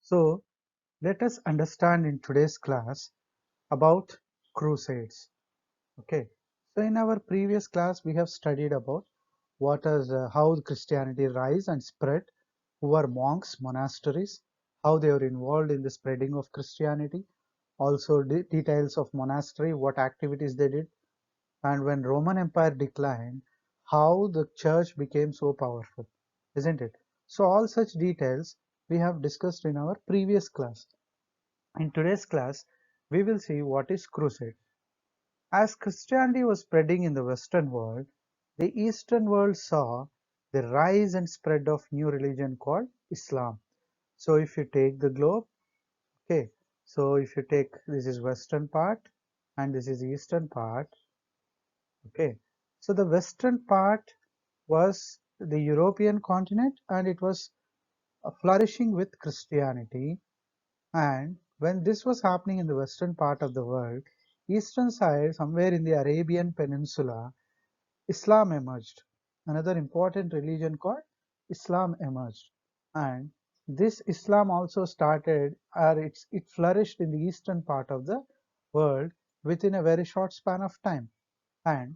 So let us understand in today's class about Crusades. Okay. So in our previous class we have studied about how Christianity rise and spread, who were monks, monasteries, how they were involved in the spreading of Christianity, also details of monastery, what activities they did, and when Roman Empire declined, how the church became so powerful, isn't it? So all such details we have discussed in our previous class. In today's class, we will see what is crusade. As Christianity was spreading in the Western world, the Eastern world saw the rise and spread of new religion called Islam. So if you take the globe, okay, so if you take this is Western part and this is Eastern part, okay. So the Western part was the European continent and it was flourishing with Christianity. And when this was happening in the western part of the world, eastern side, somewhere in the Arabian Peninsula, Islam emerged. Another important religion called Islam emerged. And this Islam also started, or it flourished in the eastern part of the world within a very short span of time. And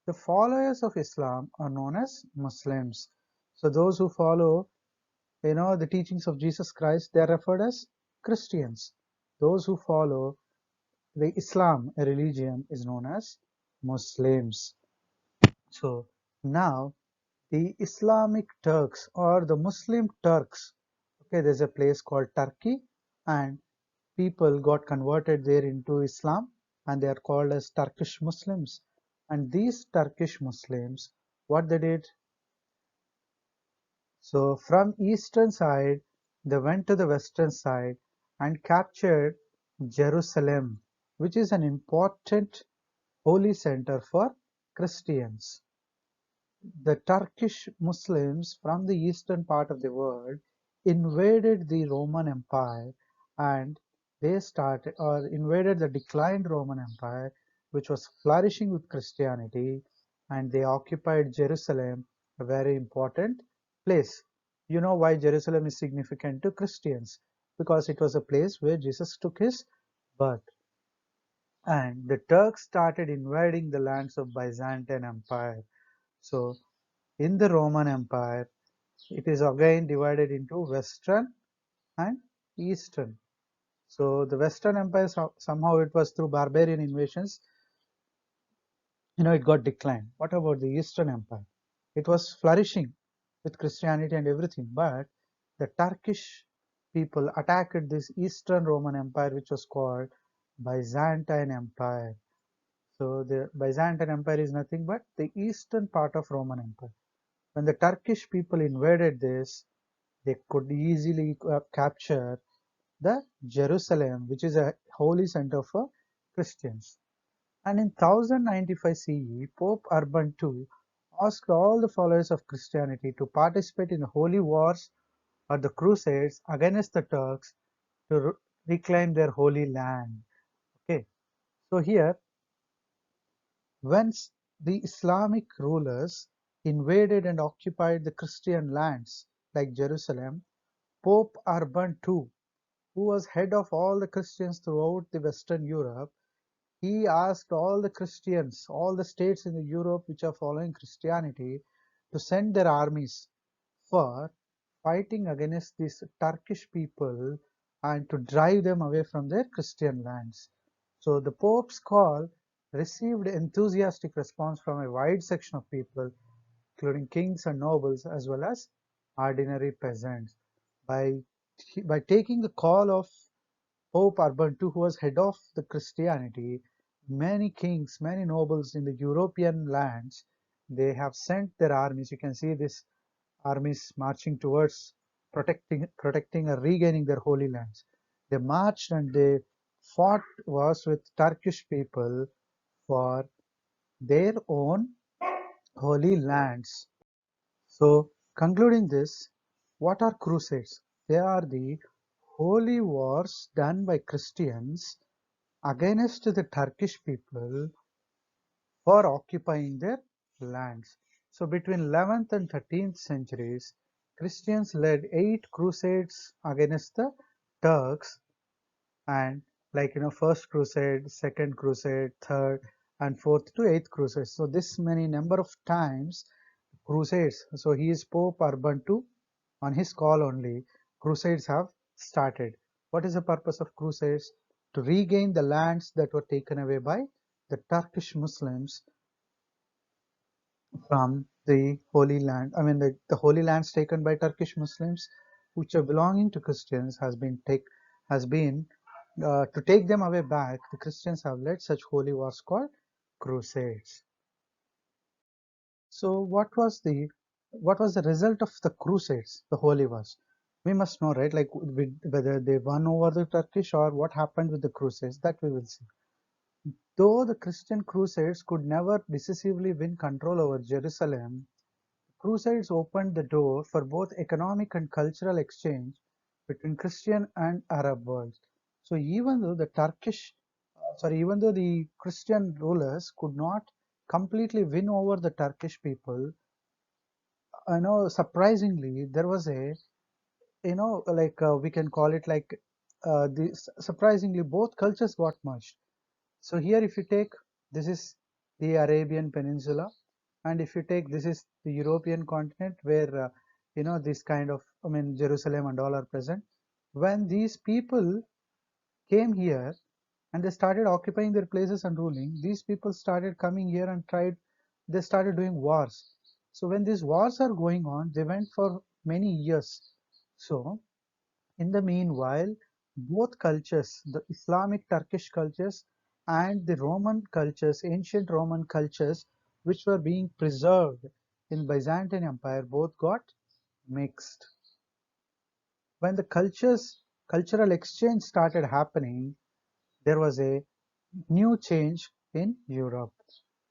the followers of Islam are known as Muslims. So those who follow the teachings of Jesus Christ, they are referred as Christians. Those who follow the Islam a religion is known as Muslims. So now the Islamic Turks or the Muslim Turks, okay, there's a place called Turkey and people got converted there into Islam and they are called as Turkish Muslims. And these Turkish Muslims, what they did, so from eastern side, they went to the western side and captured Jerusalem, which is an important holy center for Christians. The Turkish Muslims from the eastern part of the world invaded the Roman Empire and they started or invaded the declined Roman Empire, which was flourishing with Christianity, and they occupied Jerusalem, a very important place. You know why Jerusalem is significant to Christians? Because it was a place where Jesus took his birth. And the Turks started invading the lands of Byzantine Empire. So in the Roman Empire, it is again divided into Western and Eastern. So the Western Empire, somehow it was through barbarian invasions, it got declined. What about the Eastern Empire? It was flourishing with Christianity and everything, but the Turkish people attacked this Eastern Roman Empire, which was called Byzantine Empire. So the Byzantine Empire is nothing but the eastern part of Roman Empire. When the Turkish people invaded this, they could easily capture the Jerusalem, which is a holy center for Christians. And in 1095 CE, Pope Urban II asked all the followers of Christianity to participate in the holy wars or the Crusades against the Turks to reclaim their holy land. Okay, so here, once the Islamic rulers invaded and occupied the Christian lands like Jerusalem, Pope Urban II, who was head of all the Christians throughout the Western Europe, he asked all the Christians, all the states in the Europe which are following Christianity, to send their armies for fighting against these Turkish people and to drive them away from their Christian lands. So the Pope's call received enthusiastic response from a wide section of people, including kings and nobles as well as ordinary peasants. By, by taking the call of Pope Urban II, who was head of the Christianity, many kings, many nobles in the European lands, they have sent their armies. You can see this armies marching towards protecting or regaining their holy lands. They marched and they fought wars with Turkish people for their own holy lands. So concluding this, what are crusades? They are the holy wars done by Christians against the Turkish people for occupying their lands. So between 11th and 13th centuries, Christians led 8 crusades against the Turks, and like first crusade, second crusade, third and fourth to eighth crusade. So this many number of times crusades. So he is Pope Urban II. On his call only, crusades have started. What is the purpose of crusades? To regain the lands that were taken away by the Turkish Muslims from the Holy Land. I mean, the Holy Lands taken by Turkish Muslims, which are belonging to Christians, has been to take them away back. The Christians have led such holy wars called Crusades. So, what was the result of the Crusades, the holy wars? We must know, right? Like whether they won over the Turkish or what happened with the Crusades. That we will see. Though the Christian Crusades could never decisively win control over Jerusalem, Crusades opened the door for both economic and cultural exchange between Christian and Arab worlds. So even though the Christian rulers could not completely win over the Turkish people, surprisingly, there was a, we can call it like, surprisingly, both cultures got merged. So here, if you take, this is the Arabian Peninsula, and if you take, this is the European continent where, this kind of, I mean, Jerusalem and all are present. When these people came here and they started occupying their places and ruling, these people started coming here and they started doing wars. So when these wars are going on, they went for many years. So in the meanwhile, both cultures, the Islamic Turkish cultures and the Roman cultures, ancient Roman cultures, which were being preserved in Byzantine Empire, both got mixed. When the cultural exchange started happening, there was a new change in Europe.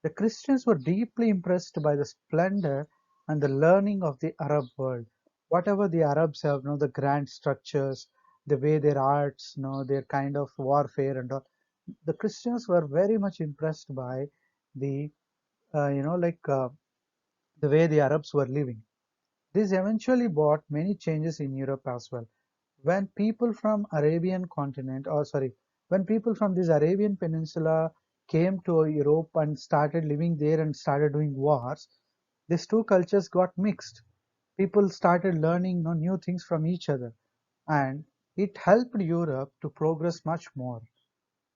The Christians were deeply impressed by the splendor and the learning of the Arab world. Whatever the Arabs have, the grand structures, the way their arts, their kind of warfare and all. The Christians were very much impressed by the, the way the Arabs were living. This eventually brought many changes in Europe as well. When people from Arabian continent, or sorry, when people from this Arabian peninsula came to Europe and started living there and started doing wars, these two cultures got mixed. People started learning new things from each other, and it helped Europe to progress much more.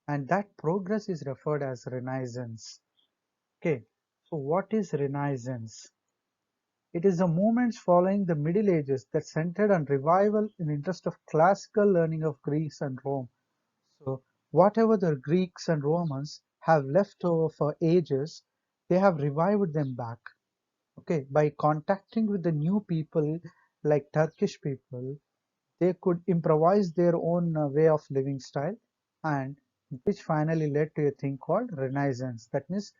And that progress is referred as Renaissance. Okay, so what is Renaissance? It is the movements following the Middle Ages that centered on revival in interest of classical learning of Greece and Rome. So whatever the Greeks and Romans have left over for ages, they have revived them back. Okay, by contacting with the new people like Turkish people, they could improvise their own way of living style, and which finally led to a thing called Renaissance. That means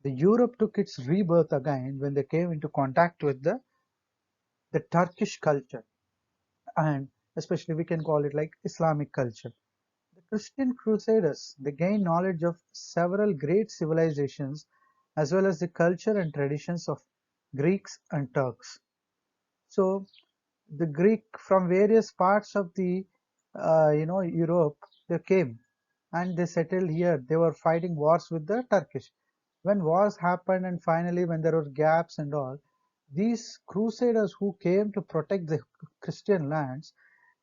the Europe took its rebirth again when they came into contact with the Turkish culture, and especially we can call it like Islamic culture. The Christian Crusaders, they gained knowledge of several great civilizations as well as the culture and traditions of Greeks and Turks. So the Greek from various parts of the Europe, they came and they settled here. They were fighting wars with the Turkish. When wars happened and finally when there were gaps and all, these crusaders who came to protect the Christian lands,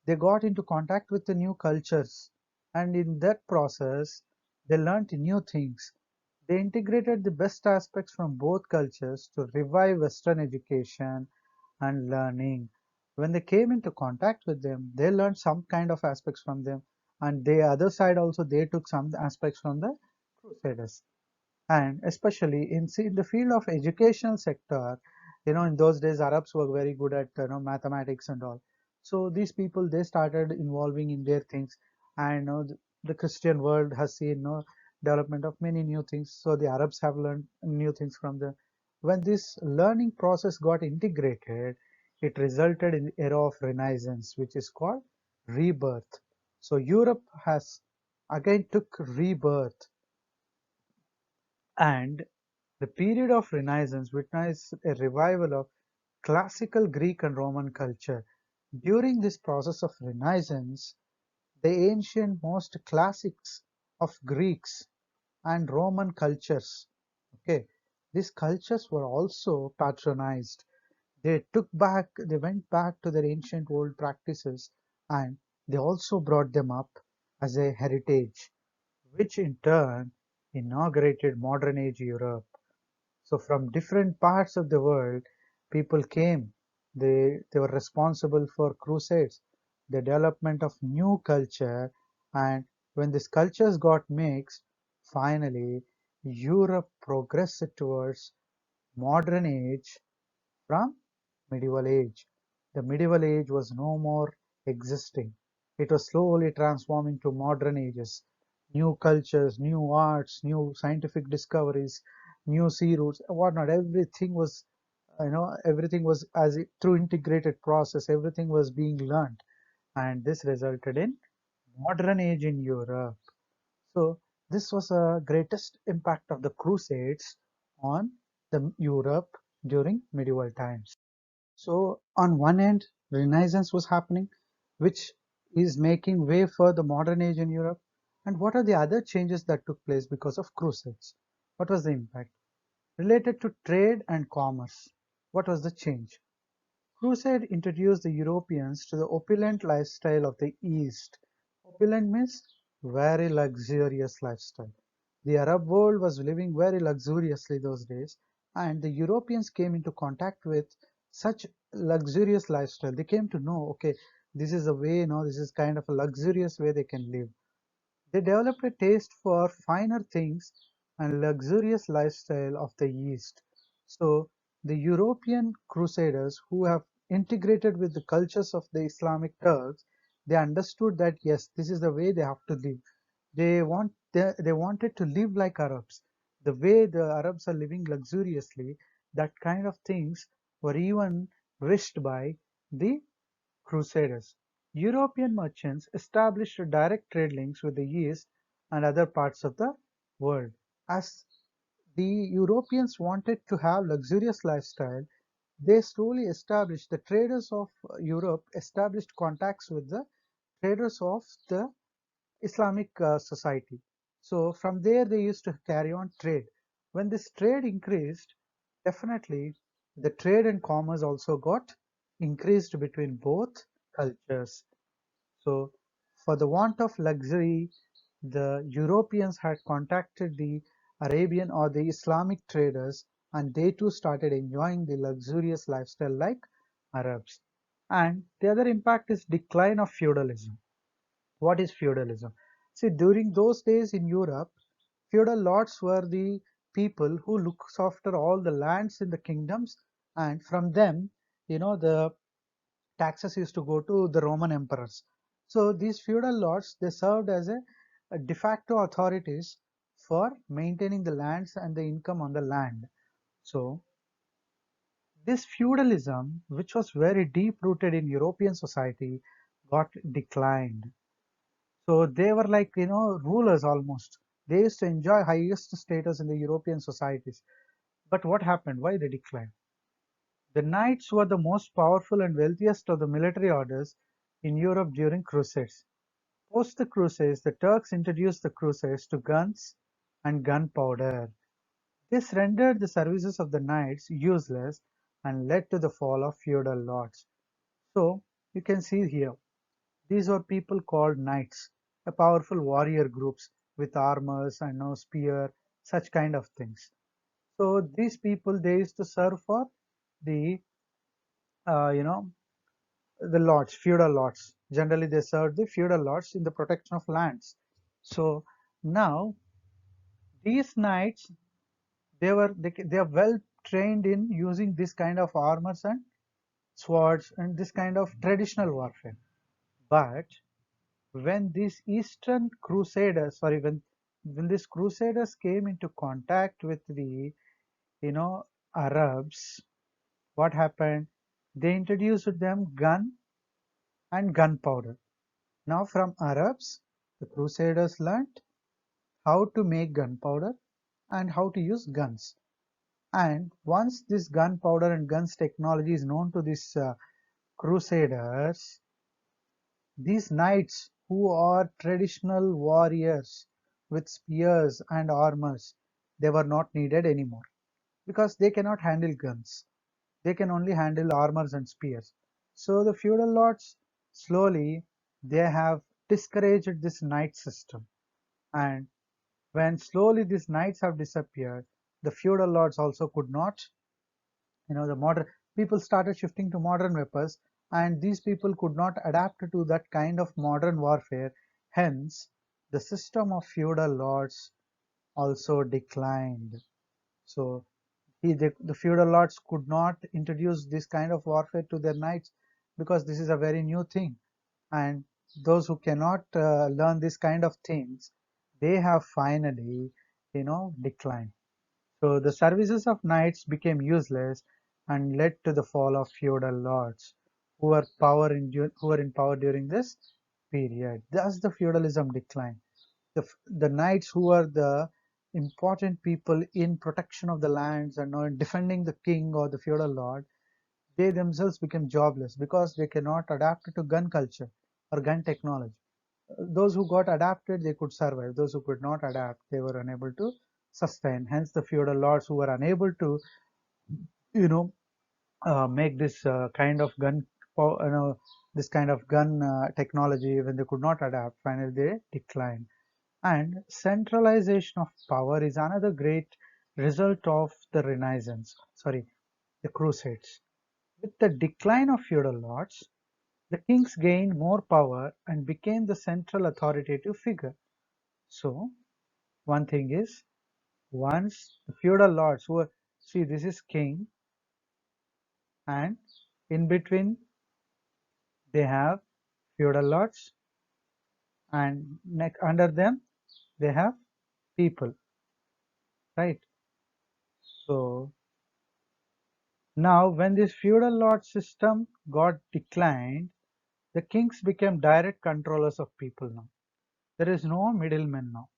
they got into contact with the new cultures, and in that process they learnt new things. They integrated the best aspects from both cultures to revive Western education and learning. When they came into contact with them, they learned some kind of aspects from them, and the other side also they took some aspects from the Crusaders. And especially in the field of educational sector, in those days Arabs were very good at mathematics and all. So these people, they started involving in their things, and the Christian world has seen development of many new things. So the Arabs have learned new things from them. When this learning process got integrated, it resulted in the era of Renaissance, which is called rebirth. So Europe has again took rebirth, and the period of Renaissance witnessed a revival of classical Greek and Roman culture. During this process of Renaissance, the ancient most classics of Greeks and Roman cultures. Okay, these cultures were also patronized. They went back to their ancient world practices, and they also brought them up as a heritage, which in turn inaugurated modern age Europe. So from different parts of the world, people came. They were responsible for crusades, the development of new culture, and when these cultures got mixed, finally Europe progressed towards modern age from medieval age. The medieval age was no more existing. It was slowly transforming to modern ages. New cultures, new arts, new scientific discoveries, new sea routes, whatnot. Everything was through integrated process. Everything was being learned, and this resulted in modern age in Europe. So this was a greatest impact of the Crusades on the Europe during medieval times. So on one end, Renaissance was happening, which is making way for the modern age in Europe. And what are the other changes that took place because of Crusades? What was the impact? Related to trade and commerce, what was the change? Crusade introduced the Europeans to the opulent lifestyle of the East. Opulent means very luxurious lifestyle. The Arab world was living very luxuriously those days, and the Europeans came into contact with such luxurious lifestyle. They came to know, okay, this is a way, this is kind of a luxurious way they can live. They developed a taste for finer things and luxurious lifestyle of the East. So the European crusaders who have integrated with the cultures of the Islamic Turks, they understood that yes, this is the way they have to live. They wanted to live like Arabs. The way the Arabs are living luxuriously, that kind of things were even wished by the Crusaders. European merchants established direct trade links with the East and other parts of the world. As the Europeans wanted to have luxurious lifestyle, they slowly established the traders of Europe established contacts with the traders of the Islamic society. So from there they used to carry on trade. When this trade increased, definitely the trade and commerce also got increased between both cultures. So for the want of luxury, the Europeans had contacted the Arabian or the Islamic traders, and they too started enjoying the luxurious lifestyle like Arabs. And the other impact is decline of feudalism. What is feudalism? See, during those days in Europe, feudal lords were the people who looks after all the lands in the kingdoms, and from them, the taxes used to go to the Roman emperors. So these feudal lords, they served as a de facto authorities for maintaining the lands and the income on the land. So this feudalism, which was very deep rooted in European society, got declined. So they were like, rulers almost. They used to enjoy highest status in the European societies. But what happened? Why they declined? The knights were the most powerful and wealthiest of the military orders in Europe during Crusades. Post the Crusades, the Turks introduced the Crusades to guns and gunpowder. This rendered the services of the knights useless and led to the fall of feudal lords. So you can see here, these were people called knights, a powerful warrior groups with armors and no spear, such kind of things. So these people they used to serve for the uh, you know the lords, feudal lords. Generally, they served the feudal lords in the protection of lands. So now these knights they are well trained in using this kind of armors and swords and this kind of traditional warfare. But when these Eastern Crusaders, sorry, when these Crusaders came into contact with the Arabs, what happened? They introduced them gun and gunpowder. Now from Arabs, the Crusaders learnt how to make gunpowder and how to use guns. And once this gunpowder and guns technology is known to these Crusaders, these knights who are traditional warriors with spears and armors, they were not needed anymore because they cannot handle guns. They can only handle armors and spears. So the feudal lords slowly they have discouraged this knight system, and when slowly these knights have disappeared, the feudal lords also could not, the modern people started shifting to modern weapons, and these people could not adapt to that kind of modern warfare. Hence, the system of feudal lords also declined. So the feudal lords could not introduce this kind of warfare to their knights because this is a very new thing, and those who cannot learn this kind of things, they have finally, declined. So the services of knights became useless and led to the fall of feudal lords who were in power during this period. Thus the feudalism declined. The knights who were the important people in protection of the lands and defending the king or the feudal lord, they themselves became jobless because they cannot adapt to gun culture or gun technology. Those who got adapted, they could survive. Those who could not adapt, they were unable to sustain. Hence, the feudal lords who were unable to, you know, make this kind of gun, this kind of gun technology when they could not adapt, finally they declined. And centralization of power is another great result of the Renaissance, sorry, the Crusades. With the decline of feudal lords, the kings gained more power and became the central authoritative figure. So, one thing is, once the feudal lords who were, see, this is king, and in between they have feudal lords, and under them they have people, right? So, now when this feudal lord system got declined, the kings became direct controllers of people now. There is no middleman now.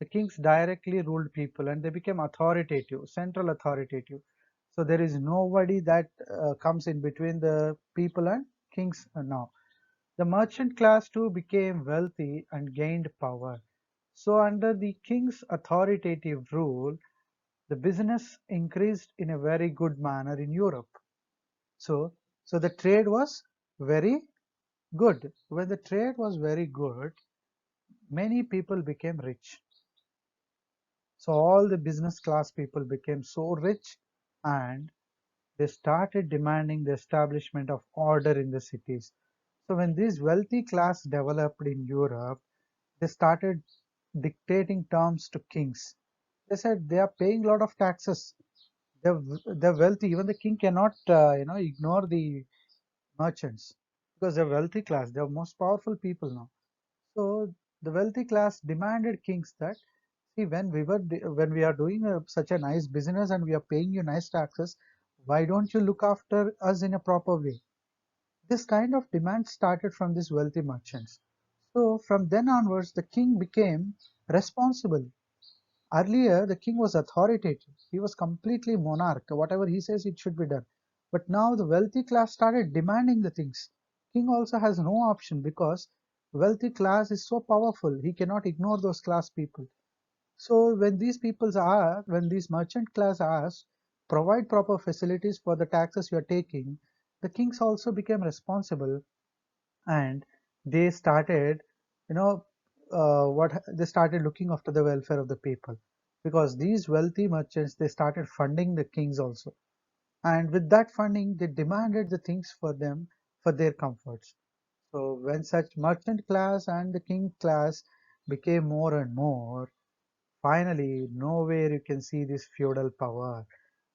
The kings directly ruled people and they became authoritative, central authoritative. So there is nobody that comes in between the people and kings now. The merchant class too became wealthy and gained power. So under the king's authoritative rule, the business increased in a very good manner in Europe. So, so the trade was very good. When the trade was very good, many people became rich. So all the business class people became so rich, and they started demanding the establishment of order in the cities. So when this wealthy class developed in Europe, they started dictating terms to kings. They said they are paying a lot of taxes. They're wealthy. Even the king cannot, ignore the merchants because they're wealthy class. They're most powerful people now. So the wealthy class demanded kings that, see, when we are doing such a nice business and we are paying you nice taxes, why don't you look after us in a proper way? This kind of demand started from these wealthy merchants. So from then onwards, the king became responsible. Earlier, the king was authoritative. He was completely monarch. Whatever he says, it should be done. But now the wealthy class started demanding the things. King also has no option because wealthy class is so powerful. He cannot ignore those class people. So when these merchant class asked, provide proper facilities for the taxes you are taking, the kings also became responsible, and they started, you know, what they started looking after the welfare of the people, because these wealthy merchants they started funding the kings also, and with that funding they demanded the things for them for their comforts. So when such merchant class and the king class became more and more, finally, nowhere you can see this feudal power.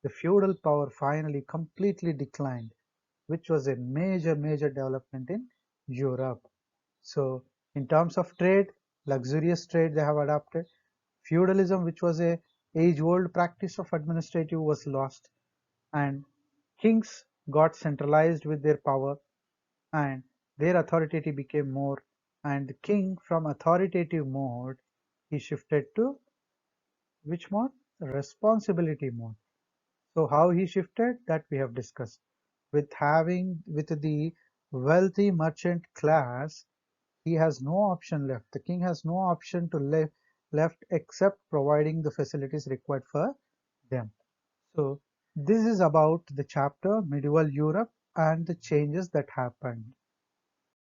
The feudal power finally completely declined, which was a major development in Europe. So, in terms of trade, luxurious trade they have adopted. Feudalism, which was a age-old practice of administrative, was lost, and kings got centralized with their power, and their authority became more. And the king, from authoritative mode, he shifted to which mode? Responsibility mode. So how he shifted, that we have discussed. With the wealthy merchant class, He has no option left. The king has no option to left except providing the facilities required for them. So this is about the chapter medieval Europe and the changes that happened.